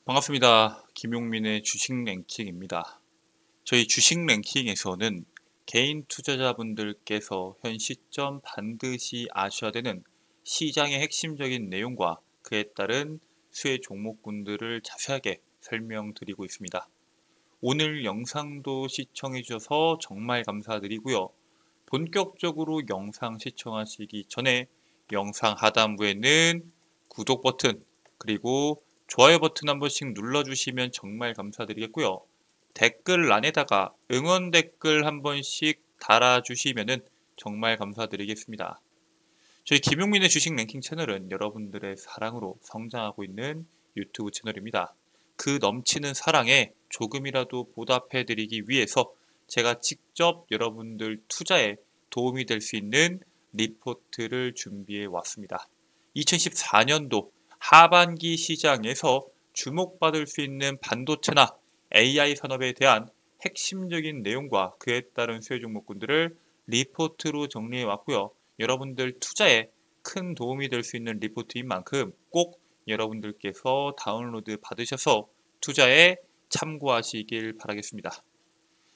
반갑습니다. 김용민의 주식 랭킹입니다. 저희 주식 랭킹에서는 개인 투자자분들께서 현 시점 반드시 아셔야 되는 시장의 핵심적인 내용과 그에 따른 수혜 종목군들을 자세하게 설명드리고 있습니다. 오늘 영상도 시청해 주셔서 정말 감사드리고요. 본격적으로 영상 시청하시기 전에 영상 하단부에는 구독 버튼 그리고 좋아요 버튼 한 번씩 눌러주시면 정말 감사드리겠고요. 댓글란에다가 응원 댓글 한 번씩 달아주시면 정말 감사드리겠습니다. 저희 김용민의 주식 랭킹 채널은 여러분들의 사랑으로 성장하고 있는 유튜브 채널입니다. 그 넘치는 사랑에 조금이라도 보답해드리기 위해서 제가 직접 여러분들 투자에 도움이 될 수 있는 리포트를 준비해 왔습니다. 2014년도 하반기 시장에서 주목받을 수 있는 반도체나 AI 산업에 대한 핵심적인 내용과 그에 따른 수혜 종목군들을 리포트로 정리해 왔고요. 여러분들 투자에 큰 도움이 될 수 있는 리포트인 만큼 꼭 여러분들께서 다운로드 받으셔서 투자에 참고하시길 바라겠습니다.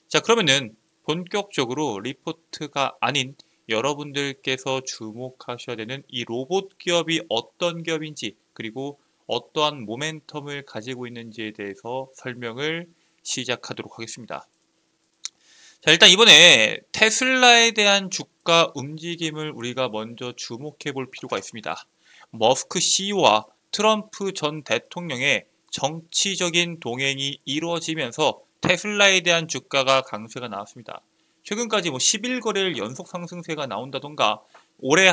자, 그러면은 본격적으로 리포트가 아닌 여러분들께서 주목하셔야 되는 이 로봇 기업이 어떤 기업인지 그리고 어떠한 모멘텀을 가지고 있는지에 대해서 설명을 시작하도록 하겠습니다. 자, 일단 이번에 테슬라에 대한 주가 움직임을 우리가 먼저 주목해 볼 필요가 있습니다. 머스크 CEO와 트럼프 전 대통령의 정치적인 동행이 이루어지면서 테슬라에 대한 주가가 강세가 나왔습니다. 최근까지 10일 거래일 연속 상승세가 나온다던가 올해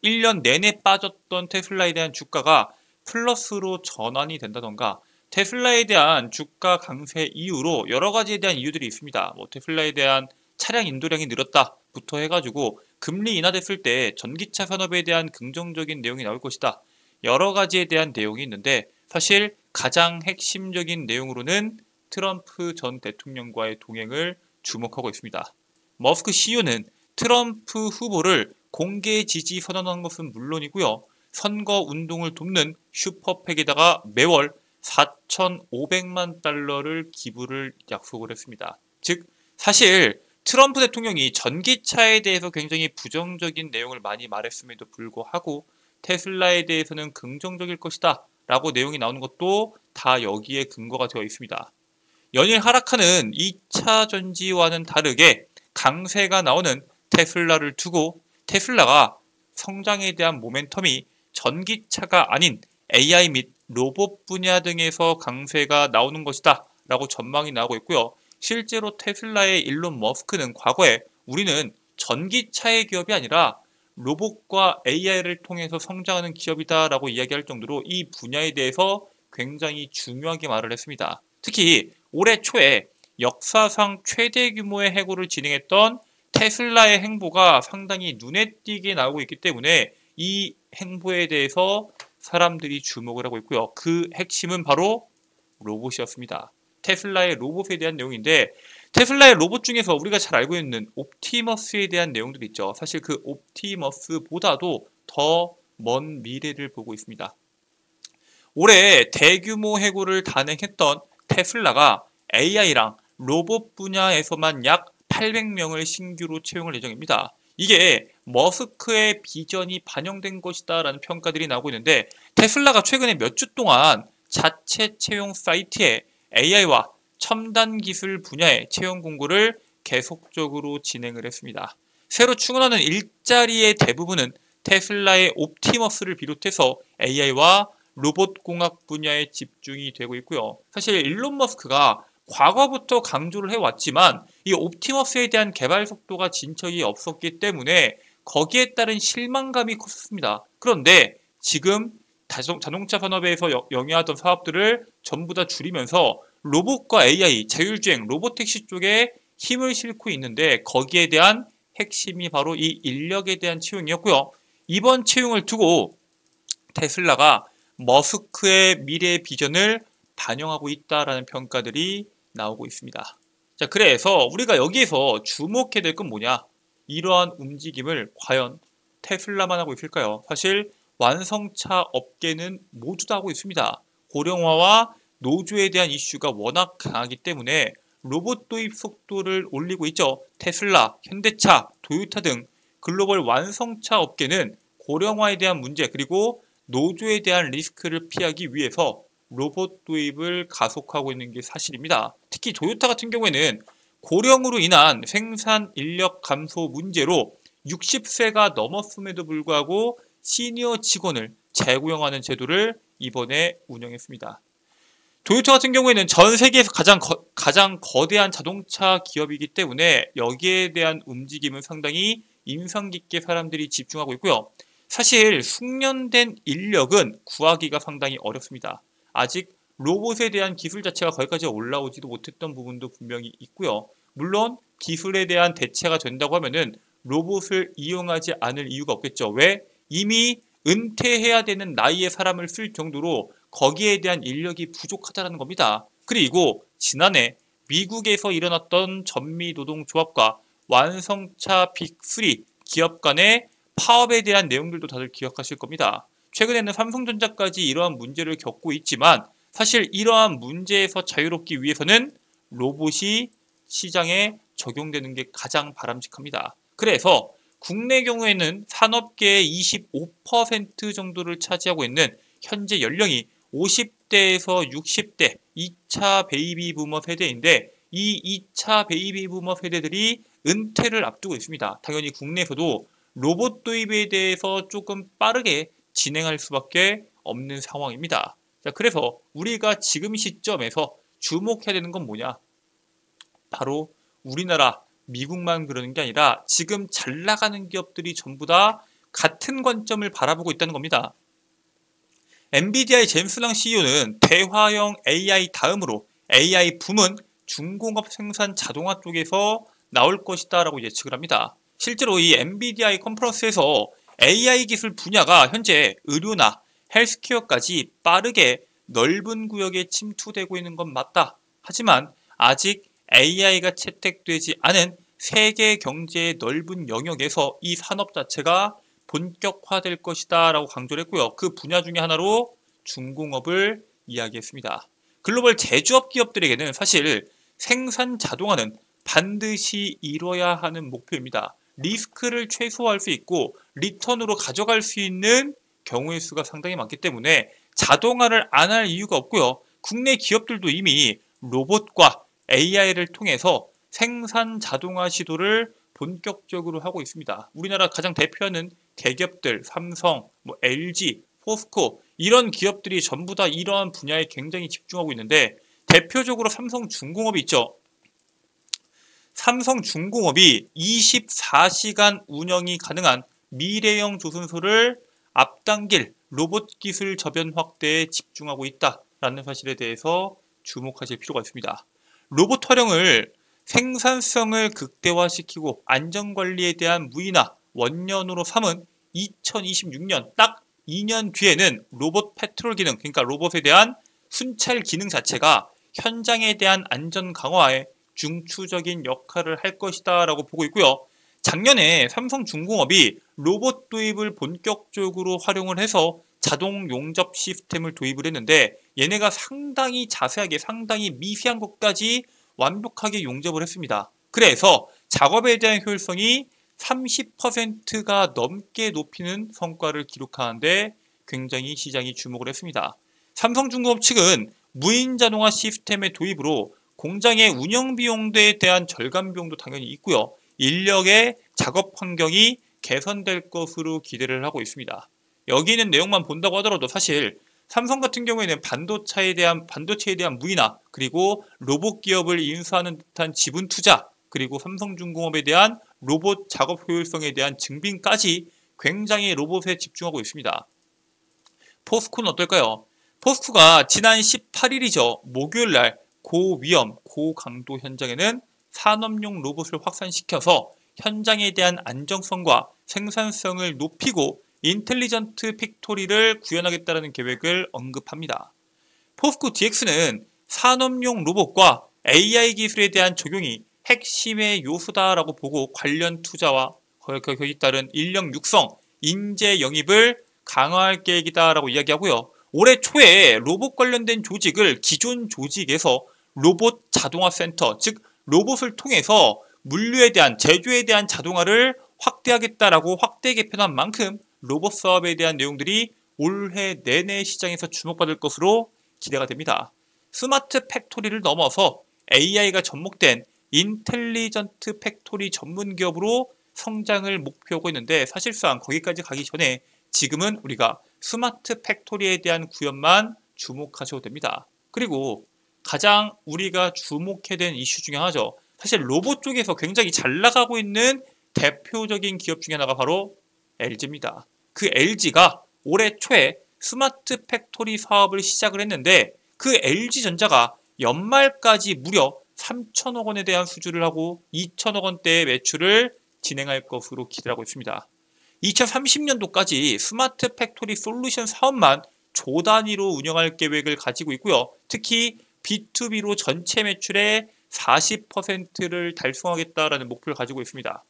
1년 내내 빠졌던 테슬라에 대한 주가가 플러스로 전환이 된다던가 테슬라에 대한 주가 강세 이유로 여러 가지에 대한 이유들이 있습니다. 테슬라에 대한 차량 인도량이 늘었다부터 해가지고 금리 인하됐을 때 전기차 산업에 대한 긍정적인 내용이 나올 것이다. 여러 가지에 대한 내용이 있는데 사실 가장 핵심적인 내용으로는 트럼프 전 대통령과의 동행을 주목하고 있습니다. 머스크 CEO는 트럼프 후보를 공개 지지 선언한 것은 물론이고요. 선거 운동을 돕는 슈퍼팩에다가 매월 4,500만 달러를 기부를 약속을 했습니다. 즉 사실 트럼프 대통령이 전기차에 대해서 굉장히 부정적인 내용을 많이 말했음에도 불구하고 테슬라에 대해서는 긍정적일 것이다 라고 내용이 나오는 것도 다 여기에 근거가 되어 있습니다. 연일 하락하는 2차 전지와는 다르게 강세가 나오는 테슬라를 두고 테슬라가 성장에 대한 모멘텀이 전기차가 아닌 AI 및 로봇 분야 등에서 강세가 나오는 것이다 라고 전망이 나오고 있고요. 실제로 테슬라의 일론 머스크는 과거에 우리는 전기차의 기업이 아니라 로봇과 AI를 통해서 성장하는 기업이다 라고 이야기할 정도로 이 분야에 대해서 굉장히 중요하게 말을 했습니다. 특히 올해 초에 역사상 최대 규모의 해고를 진행했던 테슬라의 행보가 상당히 눈에 띄게 나오고 있기 때문에 이 행보에 대해서 사람들이 주목을 하고 있고요. 그 핵심은 바로 로봇이었습니다. 테슬라의 로봇에 대한 내용인데 테슬라의 로봇 중에서 우리가 잘 알고 있는 옵티머스에 대한 내용들이 있죠. 사실 그 옵티머스보다도 더 먼 미래를 보고 있습니다. 올해 대규모 해고를 단행했던 테슬라가 AI랑 로봇 분야에서만 약 800명을 신규로 채용할 예정입니다. 이게 머스크의 비전이 반영된 것이다 라는 평가들이 나오고 있는데 테슬라가 최근에 몇 주 동안 자체 채용 사이트에 AI와 첨단 기술 분야의 채용 공고를 계속적으로 진행을 했습니다. 새로 충원하는 일자리의 대부분은 테슬라의 옵티머스를 비롯해서 AI와 로봇공학 분야에 집중이 되고 있고요. 사실 일론 머스크가 과거부터 강조를 해왔지만 이 옵티머스에 대한 개발 속도가 진척이 없었기 때문에 거기에 따른 실망감이 컸습니다. 그런데 지금 자동차 산업에서 영위하던 사업들을 전부 다 줄이면서 로봇과 AI, 자율주행, 로보택시 쪽에 힘을 싣고 있는데 거기에 대한 핵심이 바로 이 인력에 대한 채용이었고요. 이번 채용을 두고 테슬라가 머스크의 미래 비전을 반영하고 있다라는 평가들이 나오고 있습니다. 자, 그래서 우리가 여기에서 주목해야 될 건 뭐냐? 이러한 움직임을 과연 테슬라만 하고 있을까요? 사실 완성차 업계는 모두 다 하고 있습니다. 고령화와 노조에 대한 이슈가 워낙 강하기 때문에 로봇 도입 속도를 올리고 있죠. 테슬라, 현대차, 토요타 등 글로벌 완성차 업계는 고령화에 대한 문제 그리고 노조에 대한 리스크를 피하기 위해서 로봇 도입을 가속하고 있는 게 사실입니다. 특히 토요타 같은 경우에는 고령으로 인한 생산 인력 감소 문제로 60세가 넘었음에도 불구하고 시니어 직원을 재고용하는 제도를 이번에 운영했습니다. 토요타 같은 경우에는 전 세계에서 가장 거대한 자동차 기업이기 때문에 여기에 대한 움직임은 상당히 인상 깊게 사람들이 집중하고 있고요. 사실 숙련된 인력은 구하기가 상당히 어렵습니다. 아직 로봇에 대한 기술 자체가 거기까지 올라오지도 못했던 부분도 분명히 있고요. 물론 기술에 대한 대체가 된다고 하면은 로봇을 이용하지 않을 이유가 없겠죠. 왜? 이미 은퇴해야 되는 나이의 사람을 쓸 정도로 거기에 대한 인력이 부족하다는 겁니다. 그리고 지난해 미국에서 일어났던 전미노동조합과 완성차 빅3 기업 간의 파업에 대한 내용들도 다들 기억하실 겁니다. 최근에는 삼성전자까지 이러한 문제를 겪고 있지만 사실 이러한 문제에서 자유롭기 위해서는 로봇이 시장에 적용되는 게 가장 바람직합니다. 그래서 국내 경우에는 산업계의 25% 정도를 차지하고 있는 현재 연령이 50대에서 60대 2차 베이비 부머 세대인데 이 2차 베이비 부머 세대들이 은퇴를 앞두고 있습니다. 당연히 국내에서도 로봇 도입에 대해서 조금 빠르게 진행할 수밖에 없는 상황입니다. 자, 그래서 우리가 지금 시점에서 주목해야 되는 건 뭐냐? 바로 우리나라, 미국만 그러는 게 아니라 지금 잘 나가는 기업들이 전부 다 같은 관점을 바라보고 있다는 겁니다. 엔비디아의 제임스 랑 CEO는 대화형 AI 다음으로 AI 붐은 중공업 생산 자동화 쪽에서 나올 것이다 라고 예측을 합니다. 실제로 이 엔비디아의 컨퍼런스에서 AI 기술 분야가 현재 의료나 헬스케어까지 빠르게 넓은 구역에 침투되고 있는 건 맞다. 하지만 아직 AI가 채택되지 않은 세계 경제의 넓은 영역에서 이 산업 자체가 본격화될 것이다 라고 강조를 했고요. 그 분야 중에 하나로 중공업을 이야기했습니다. 글로벌 제조업 기업들에게는 사실 생산 자동화는 반드시 이뤄야 하는 목표입니다. 리스크를 최소화할 수 있고 리턴으로 가져갈 수 있는 경우의 수가 상당히 많기 때문에 자동화를 안 할 이유가 없고요. 국내 기업들도 이미 로봇과 AI를 통해서 생산 자동화 시도를 본격적으로 하고 있습니다. 우리나라 가장 대표하는 대기업들, 삼성, LG, 포스코 이런 기업들이 전부 다 이러한 분야에 굉장히 집중하고 있는데 대표적으로 삼성중공업이 있죠. 삼성중공업이 24시간 운영이 가능한 미래형 조선소를 앞당길 로봇 기술 저변 확대에 집중하고 있다라는 사실에 대해서 주목하실 필요가 있습니다. 로봇 활용을 생산성을 극대화시키고 안전관리에 대한 무의나 원년으로 삼은 2026년 딱 2년 뒤에는 로봇 패트롤 기능, 그러니까 로봇에 대한 순찰 기능 자체가 현장에 대한 안전 강화에 중추적인 역할을 할 것이다 라고 보고 있고요. 작년에 삼성중공업이 로봇 도입을 본격적으로 활용을 해서 자동 용접 시스템을 도입을 했는데 얘네가 상당히 자세하게 상당히 미세한 것까지 완벽하게 용접을 했습니다. 그래서 작업에 대한 효율성이 30%가 넘게 높이는 성과를 기록하는데 굉장히 시장이 주목을 했습니다. 삼성중공업 측은 무인 자동화 시스템의 도입으로 공장의 운영 비용에 대한 절감 비용도 당연히 있고요. 인력의 작업 환경이 개선될 것으로 기대를 하고 있습니다. 여기 있는 내용만 본다고 하더라도 사실 삼성 같은 경우에는 반도체에 대한 무인화 그리고 로봇 기업을 인수하는 듯한 지분 투자 그리고 삼성중공업에 대한 로봇 작업 효율성에 대한 증빙까지 굉장히 로봇에 집중하고 있습니다. 포스코는 어떨까요? 포스코가 지난 18일이죠. 목요일날 고위험, 고강도 현장에는 산업용 로봇을 확산시켜서 현장에 대한 안정성과 생산성을 높이고 인텔리전트 팩토리를 구현하겠다는 계획을 언급합니다. 포스코 DX는 산업용 로봇과 AI 기술에 대한 적용이 핵심의 요소다라고 보고 관련 투자와 거기에 따른 인력 육성, 인재 영입을 강화할 계획이다라고 이야기하고요. 올해 초에 로봇 관련된 조직을 기존 조직에서 로봇 자동화 센터, 즉 로봇을 통해서 물류에 대한, 제조에 대한 자동화를 확대하겠다라고 확대 개편한 만큼 로봇 사업에 대한 내용들이 올해 내내 시장에서 주목받을 것으로 기대가 됩니다. 스마트 팩토리를 넘어서 AI가 접목된 인텔리전트 팩토리 전문 기업으로 성장을 목표하고 있는데, 사실상 거기까지 가기 전에 지금은 우리가 스마트 팩토리에 대한 구현만 주목하셔도 됩니다. 그리고 가장 우리가 주목해야 되는 이슈 중에 하나죠. 사실 로봇 쪽에서 굉장히 잘 나가고 있는 대표적인 기업 중에 하나가 바로 LG입니다. 그 LG가 올해 초에 스마트 팩토리 사업을 시작을 했는데, 그 LG전자가 연말까지 무려 3천억 원에 대한 수주를 하고 2천억 원대의 매출을 진행할 것으로 기대하고 있습니다. 2030년도까지 스마트 팩토리 솔루션 사업만 조 단위로 운영할 계획을 가지고 있고요. 특히 B2B로 전체 매출의 40%를 달성하겠다라는 목표를 가지고 있습니다.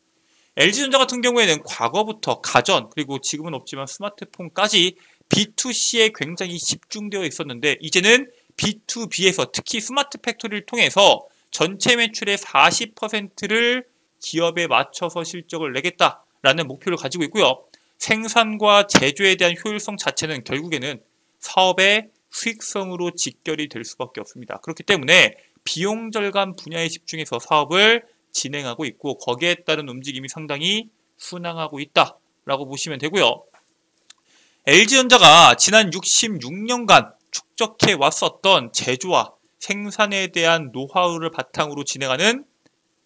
LG전자 같은 경우에는 과거부터 가전, 그리고 지금은 없지만 스마트폰까지 B2C에 굉장히 집중되어 있었는데, 이제는 B2B에서 특히 스마트 팩토리를 통해서 전체 매출의 40%를 기업에 맞춰서 실적을 내겠다라는 목표를 가지고 있고요. 생산과 제조에 대한 효율성 자체는 결국에는 사업의 수익성으로 직결이 될 수밖에 없습니다. 그렇기 때문에 비용 절감 분야에 집중해서 사업을 진행하고 있고, 거기에 따른 움직임이 상당히 순항하고 있다라고 보시면 되고요. LG전자가 지난 66년간 축적해 왔었던 제조와 생산에 대한 노하우를 바탕으로 진행하는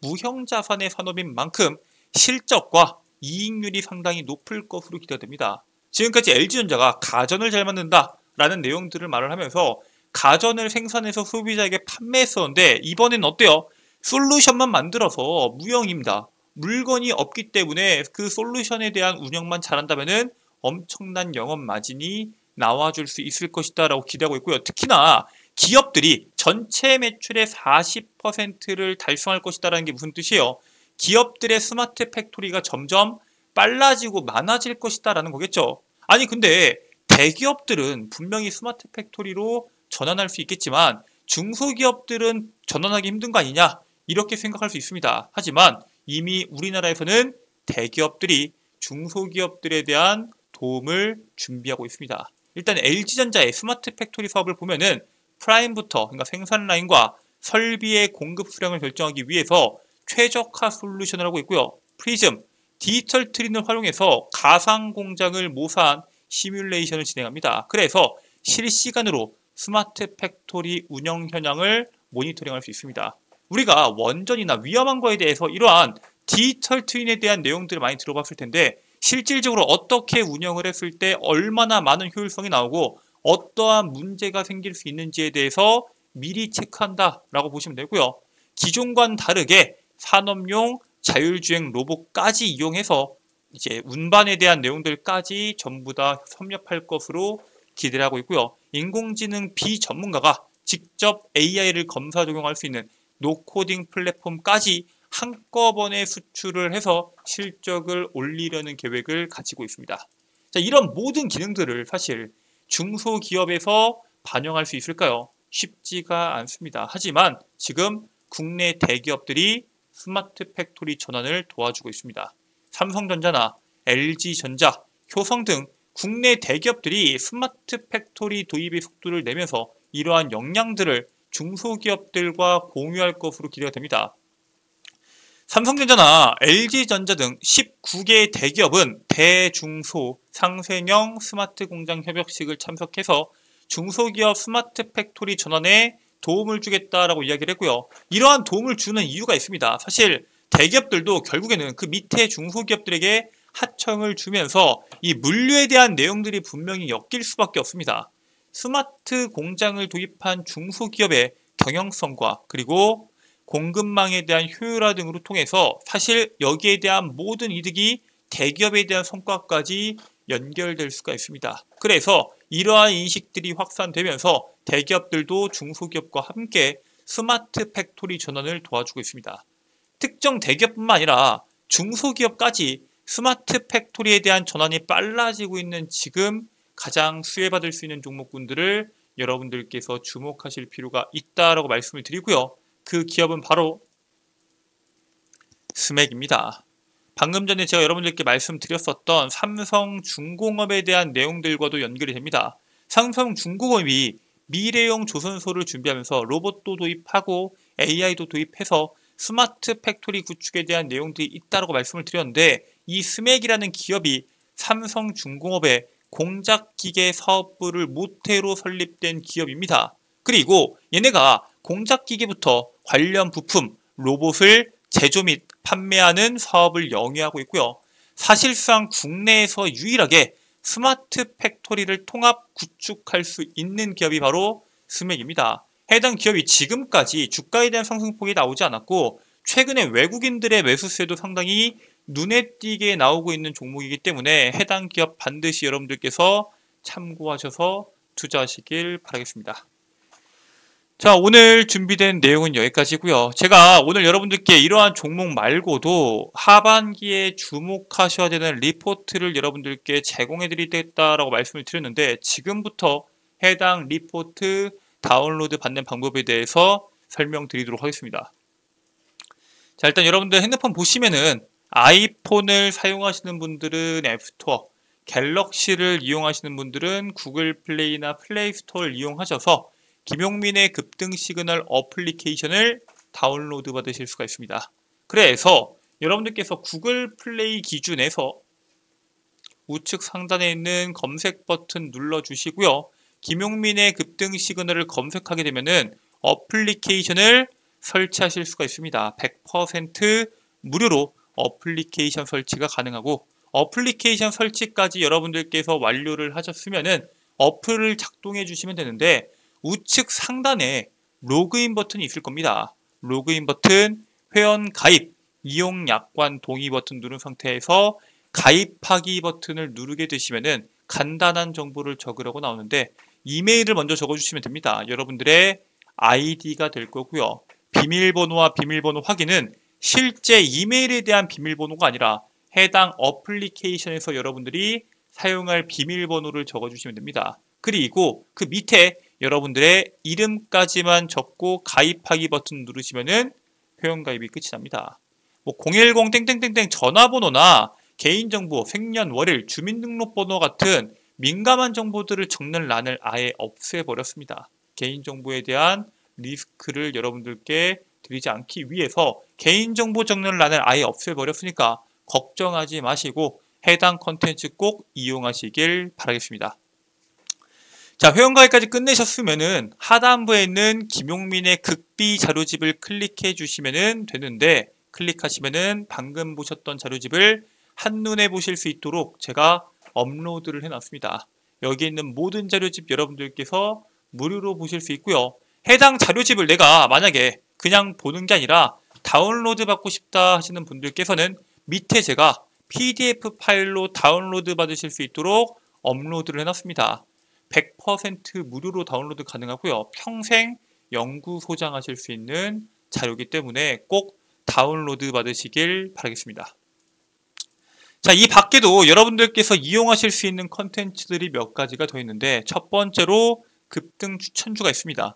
무형자산의 산업인 만큼 실적과 이익률이 상당히 높을 것으로 기대됩니다. 지금까지 LG전자가 가전을 잘 만든다라는 내용들을 말을 하면서 가전을 생산해서 소비자에게 판매했었는데, 이번엔 어때요? 솔루션만 만들어서 무형입니다. 물건이 없기 때문에 그 솔루션에 대한 운영만 잘한다면은 엄청난 영업 마진이 나와줄 수 있을 것이다 라고 기대하고 있고요. 특히나 기업들이 전체 매출의 40%를 달성할 것이다라는 게 무슨 뜻이에요? 기업들의 스마트 팩토리가 점점 빨라지고 많아질 것이다라는 거겠죠. 아니 근데 대기업들은 분명히 스마트 팩토리로 전환할 수 있겠지만 중소기업들은 전환하기 힘든 거 아니냐, 이렇게 생각할 수 있습니다. 하지만 이미 우리나라에서는 대기업들이 중소기업들에 대한 도움을 준비하고 있습니다. 일단 LG전자의 스마트 팩토리 사업을 보면은 프라임부터, 그러니까 생산 라인과 설비의 공급 수량을 결정하기 위해서 최적화 솔루션을 하고 있고요. 프리즘, 디지털 트윈을 활용해서 가상 공장을 모사한 시뮬레이션을 진행합니다. 그래서 실시간으로 스마트 팩토리 운영 현황을 모니터링할 수 있습니다. 우리가 원전이나 위험한 거에 대해서 이러한 디지털 트윈에 대한 내용들을 많이 들어봤을 텐데, 실질적으로 어떻게 운영을 했을 때 얼마나 많은 효율성이 나오고 어떠한 문제가 생길 수 있는지에 대해서 미리 체크한다라고 보시면 되고요. 기존과는 다르게 산업용 자율주행 로봇까지 이용해서 이제 운반에 대한 내용들까지 전부 다 섭렵할 것으로 기대를 하고 있고요. 인공지능 비전문가가 직접 AI를 검사 적용할 수 있는 노코딩 플랫폼까지 한꺼번에 수출을 해서 실적을 올리려는 계획을 가지고 있습니다. 자, 이런 모든 기능들을 사실 중소기업에서 반영할 수 있을까요? 쉽지가 않습니다. 하지만 지금 국내 대기업들이 스마트 팩토리 전환을 도와주고 있습니다. 삼성전자나 LG전자, 효성 등 국내 대기업들이 스마트 팩토리 도입의 속도를 내면서 이러한 역량들을 중소기업들과 공유할 것으로 기대가 됩니다. 삼성전자나 LG전자 등 19개 대기업은 대중소 상생형 스마트 공장 협약식을 참석해서 중소기업 스마트 팩토리 전환에 도움을 주겠다라고 이야기를 했고요. 이러한 도움을 주는 이유가 있습니다. 사실 대기업들도 결국에는 그 밑에 중소기업들에게 하청을 주면서 이 물류에 대한 내용들이 분명히 엮일 수밖에 없습니다. 스마트 공장을 도입한 중소기업의 경영성과 그리고 공급망에 대한 효율화 등으로 통해서 사실 여기에 대한 모든 이득이 대기업에 대한 성과까지 연결될 수가 있습니다. 그래서 이러한 인식들이 확산되면서 대기업들도 중소기업과 함께 스마트 팩토리 전환을 도와주고 있습니다. 특정 대기업뿐만 아니라 중소기업까지 스마트 팩토리에 대한 전환이 빨라지고 있는 지금 가장 수혜받을 수 있는 종목군들을 여러분들께서 주목하실 필요가 있다라고 말씀을 드리고요. 그 기업은 바로 스맥입니다. 방금 전에 제가 여러분들께 말씀드렸었던 삼성중공업에 대한 내용들과도 연결이 됩니다. 삼성중공업이 미래형 조선소를 준비하면서 로봇도 도입하고 AI도 도입해서 스마트 팩토리 구축에 대한 내용들이 있다고 말씀을 드렸는데, 이 스맥이라는 기업이 삼성중공업의 공작기계 사업부를 모태로 설립된 기업입니다. 그리고 얘네가 공작기계부터 관련 부품, 로봇을 제조 및 판매하는 사업을 영위하고 있고요. 사실상 국내에서 유일하게 스마트 팩토리를 통합 구축할 수 있는 기업이 바로 스맥입니다. 해당 기업이 지금까지 주가에 대한 상승폭이 나오지 않았고, 최근에 외국인들의 매수세도 상당히 눈에 띄게 나오고 있는 종목이기 때문에 해당 기업 반드시 여러분들께서 참고하셔서 투자하시길 바라겠습니다. 자, 오늘 준비된 내용은 여기까지고요. 제가 오늘 여러분들께 이러한 종목 말고도 하반기에 주목하셔야 되는 리포트를 여러분들께 제공해 드리겠다라고 말씀을 드렸는데, 지금부터 해당 리포트 다운로드 받는 방법에 대해서 설명드리도록 하겠습니다. 자, 일단 여러분들 핸드폰 보시면은 아이폰을 사용하시는 분들은 앱스토어, 갤럭시를 이용하시는 분들은 구글 플레이나 플레이 스토어를 이용하셔서 김용민의 급등 시그널 어플리케이션을 다운로드 받으실 수가 있습니다. 그래서 여러분들께서 구글 플레이 기준에서 우측 상단에 있는 검색 버튼 눌러주시고요. 김용민의 급등 시그널을 검색하게 되면은 어플리케이션을 설치하실 수가 있습니다. 100% 무료로 어플리케이션 설치가 가능하고, 어플리케이션 설치까지 여러분들께서 완료를 하셨으면은 어플을 작동해 주시면 되는데, 우측 상단에 로그인 버튼이 있을 겁니다. 로그인 버튼, 회원 가입, 이용 약관 동의 버튼 누른 상태에서 가입하기 버튼을 누르게 되시면은 간단한 정보를 적으라고 나오는데, 이메일을 먼저 적어주시면 됩니다. 여러분들의 아이디가 될 거고요. 비밀번호와 비밀번호 확인은 실제 이메일에 대한 비밀번호가 아니라 해당 어플리케이션에서 여러분들이 사용할 비밀번호를 적어주시면 됩니다. 그리고 그 밑에 여러분들의 이름까지만 적고 가입하기 버튼 누르시면은 회원가입이 끝이 납니다. 010 땡땡땡땡 전화번호나 개인정보, 생년월일, 주민등록번호 같은 민감한 정보들을 적는 란을 아예 없애버렸습니다. 개인정보에 대한 리스크를 여러분들께 드리지 않기 위해서 개인정보 적는 란을 아예 없애버렸으니까 걱정하지 마시고 해당 컨텐츠 꼭 이용하시길 바라겠습니다. 자, 회원가입까지 끝내셨으면은 하단부에 있는 김용민의 극비 자료집을 클릭해 주시면 되는데, 클릭하시면은 방금 보셨던 자료집을 한눈에 보실 수 있도록 제가 업로드를 해놨습니다. 여기 있는 모든 자료집 여러분들께서 무료로 보실 수 있고요. 해당 자료집을 내가 만약에 그냥 보는 게 아니라 다운로드 받고 싶다 하시는 분들께서는 밑에 제가 PDF 파일로 다운로드 받으실 수 있도록 업로드를 해놨습니다. 100% 무료로 다운로드 가능하고요. 평생 영구 소장하실 수 있는 자료이기 때문에 꼭 다운로드 받으시길 바라겠습니다. 자, 이 밖에도 여러분들께서 이용하실 수 있는 컨텐츠들이 몇 가지가 더 있는데, 첫 번째로 급등 추천주가 있습니다.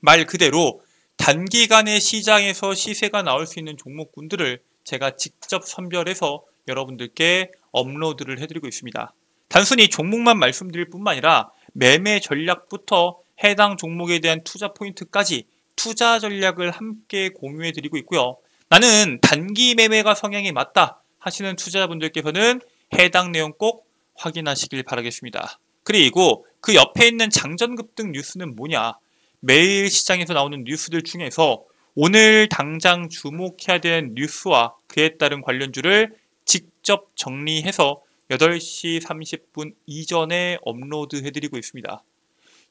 말 그대로 단기간에 시장에서 시세가 나올 수 있는 종목군들을 제가 직접 선별해서 여러분들께 업로드를 해드리고 있습니다. 단순히 종목만 말씀드릴 뿐만 아니라 매매 전략부터 해당 종목에 대한 투자 포인트까지 투자 전략을 함께 공유해 드리고 있고요. 나는 단기 매매가 성향이 맞다 하시는 투자자분들께서는 해당 내용 꼭 확인하시길 바라겠습니다. 그리고 그 옆에 있는 장전급등 뉴스는 뭐냐? 매일 시장에서 나오는 뉴스들 중에서 오늘 당장 주목해야 되는 뉴스와 그에 따른 관련주를 직접 정리해서 8시 30분 이전에 업로드 해드리고 있습니다.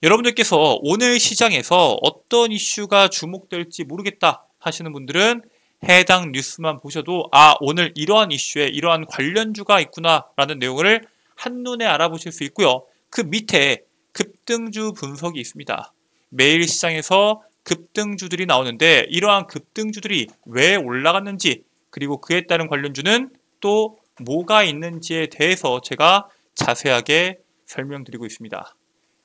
여러분들께서 오늘 시장에서 어떤 이슈가 주목될지 모르겠다 하시는 분들은 해당 뉴스만 보셔도 오늘 이러한 이슈에 이러한 관련주가 있구나 라는 내용을 한눈에 알아보실 수 있고요. 그 밑에 급등주 분석이 있습니다. 매일 시장에서 급등주들이 나오는데 이러한 급등주들이 왜 올라갔는지, 그리고 그에 따른 관련주는 또 뭐가 있는지에 대해서 제가 자세하게 설명드리고 있습니다.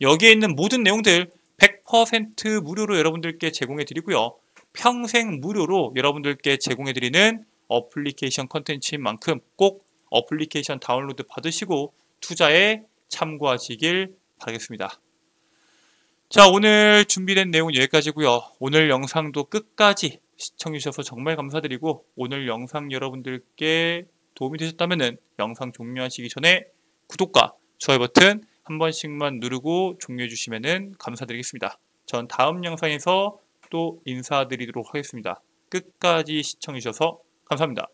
여기에 있는 모든 내용들 100% 무료로 여러분들께 제공해 드리고요. 평생 무료로 여러분들께 제공해 드리는 어플리케이션 컨텐츠인 만큼 꼭 어플리케이션 다운로드 받으시고 투자에 참고하시길 바라겠습니다. 자, 오늘 준비된 내용은 여기까지고요. 오늘 영상도 끝까지 시청해 주셔서 정말 감사드리고 오늘 영상 여러분들께 도움이 되셨다면 영상 종료하시기 전에 구독과 좋아요 버튼 한 번씩만 누르고 종료해 주시면 감사드리겠습니다. 전 다음 영상에서 또 인사드리도록 하겠습니다. 끝까지 시청해 주셔서 감사합니다.